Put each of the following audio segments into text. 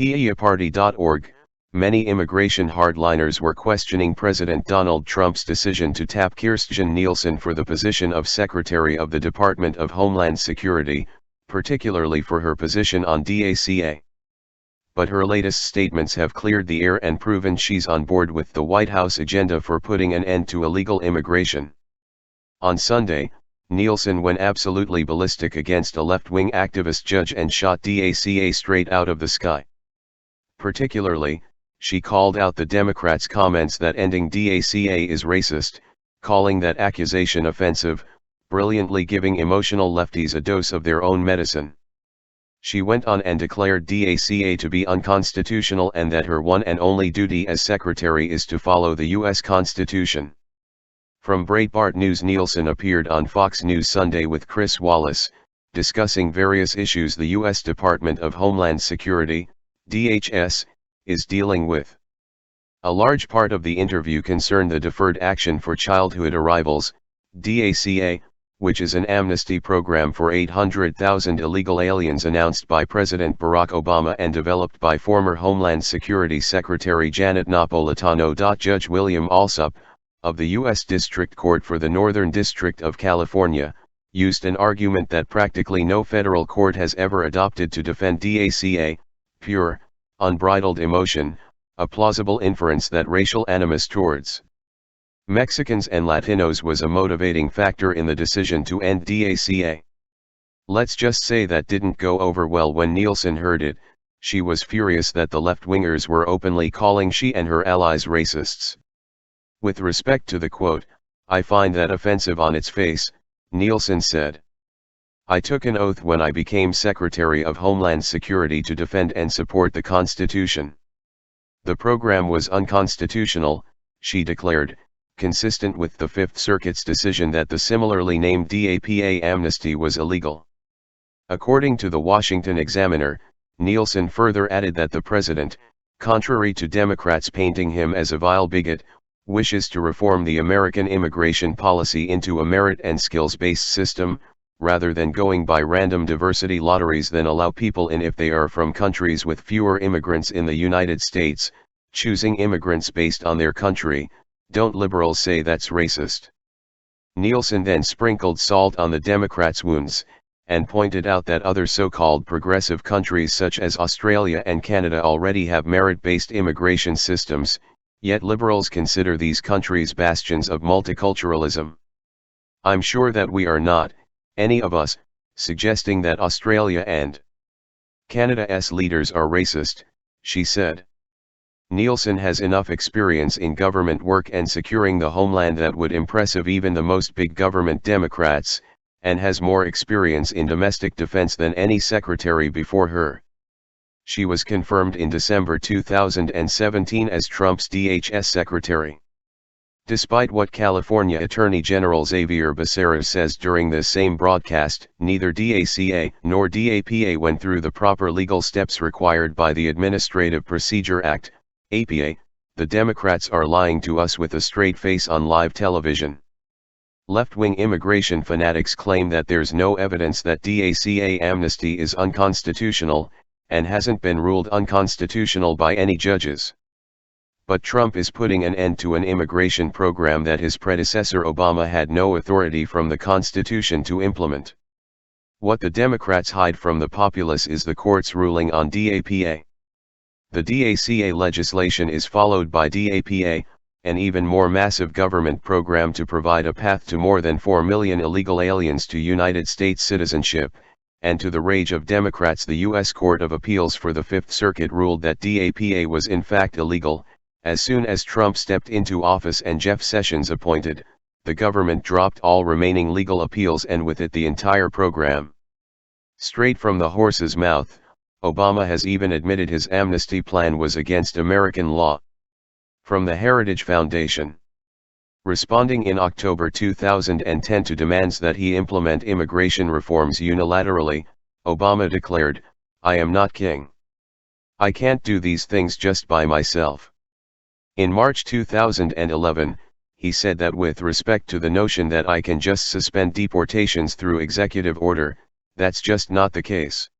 TIAparty.org, many immigration hardliners were questioning President Donald Trump's decision to tap Kirstjen Nielsen for the position of Secretary of the Department of Homeland Security, particularly for her position on DACA. But her latest statements have cleared the air and proven she's on board with the White House agenda for putting an end to illegal immigration. On Sunday, Nielsen went absolutely ballistic against a left-wing activist judge and shot DACA straight out of the sky. Particularly, she called out the Democrats' comments that ending DACA is racist, calling that accusation offensive, brilliantly giving emotional lefties a dose of their own medicine. She went on and declared DACA to be unconstitutional and that her one and only duty as secretary is to follow the U.S. Constitution. From Breitbart News, Nielsen appeared on Fox News Sunday with Chris Wallace, discussing various issues the U.S. Department of Homeland Security, DHS, is dealing with. A large part of the interview concerned the Deferred Action for Childhood Arrivals, DACA, which is an amnesty program for 800,000 illegal aliens announced by President Barack Obama and developed by former Homeland Security Secretary Janet Napolitano. Judge William Alsup, of the U.S. District Court for the Northern District of California, used an argument that practically no federal court has ever adopted to defend DACA, pure, unbridled emotion, a plausible inference that racial animus towards Mexicans and Latinos was a motivating factor in the decision to end DACA. Let's just say that didn't go over well when Nielsen heard it. She was furious that the left-wingers were openly calling she and her allies racists. With respect to the quote, "I find that offensive on its face," Nielsen said. "I took an oath when I became Secretary of Homeland Security to defend and support the Constitution. The program was unconstitutional," she declared, consistent with the Fifth Circuit's decision that the similarly named DAPA amnesty was illegal. According to the Washington Examiner, Nielsen further added that the president, contrary to Democrats painting him as a vile bigot, wishes to reform the American immigration policy into a merit and skills-based system, rather than going by random diversity lotteries that allow people in if they are from countries with fewer immigrants in the United States, choosing immigrants based on their country. Don't liberals say that's racist? Nielsen then sprinkled salt on the Democrats' wounds, and pointed out that other so-called progressive countries such as Australia and Canada already have merit-based immigration systems, yet liberals consider these countries bastions of multiculturalism. "I'm sure that we are not, any of us, suggesting that Australia and Canada's leaders are racist," she said. Nielsen has enough experience in government work and securing the homeland that would impress even the most big government Democrats, and has more experience in domestic defense than any secretary before her. She was confirmed in December 2017 as Trump's DHS secretary. Despite what California Attorney General Xavier Becerra says during this same broadcast, neither DACA nor DAPA went through the proper legal steps required by the Administrative Procedure Act, APA, the Democrats are lying to us with a straight face on live television. Left-wing immigration fanatics claim that there's no evidence that DACA amnesty is unconstitutional, and hasn't been ruled unconstitutional by any judges. But Trump is putting an end to an immigration program that his predecessor Obama had no authority from the Constitution to implement. What the Democrats hide from the populace is the court's ruling on DAPA. The DACA legislation is followed by DAPA, an even more massive government program to provide a path to more than 4 million illegal aliens to United States citizenship, and to the rage of Democrats, the U.S. Court of Appeals for the Fifth Circuit ruled that DAPA was in fact illegal. As soon as Trump stepped into office and Jeff Sessions appointed, the government dropped all remaining legal appeals and with it the entire program. Straight from the horse's mouth, Obama has even admitted his amnesty plan was against American law. From the Heritage Foundation. Responding in October 2010 to demands that he implement immigration reforms unilaterally, Obama declared, "I am not king. I can't do these things just by myself." In March 2011, he said that with respect to the notion that I can just suspend deportations through executive order, that's just not the case.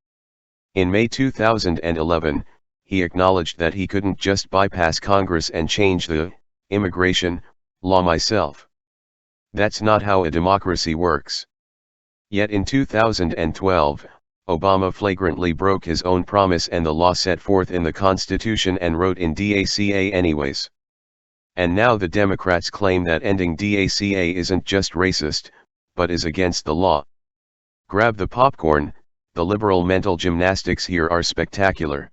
In May 2011, he acknowledged that he couldn't just bypass Congress and change the immigration law myself. That's not how a democracy works. Yet in 2012, Obama flagrantly broke his own promise and the law set forth in the Constitution and wrote in DACA anyways. And now the Democrats claim that ending DACA isn't just racist, but is against the law. Grab the popcorn, the liberal mental gymnastics here are spectacular.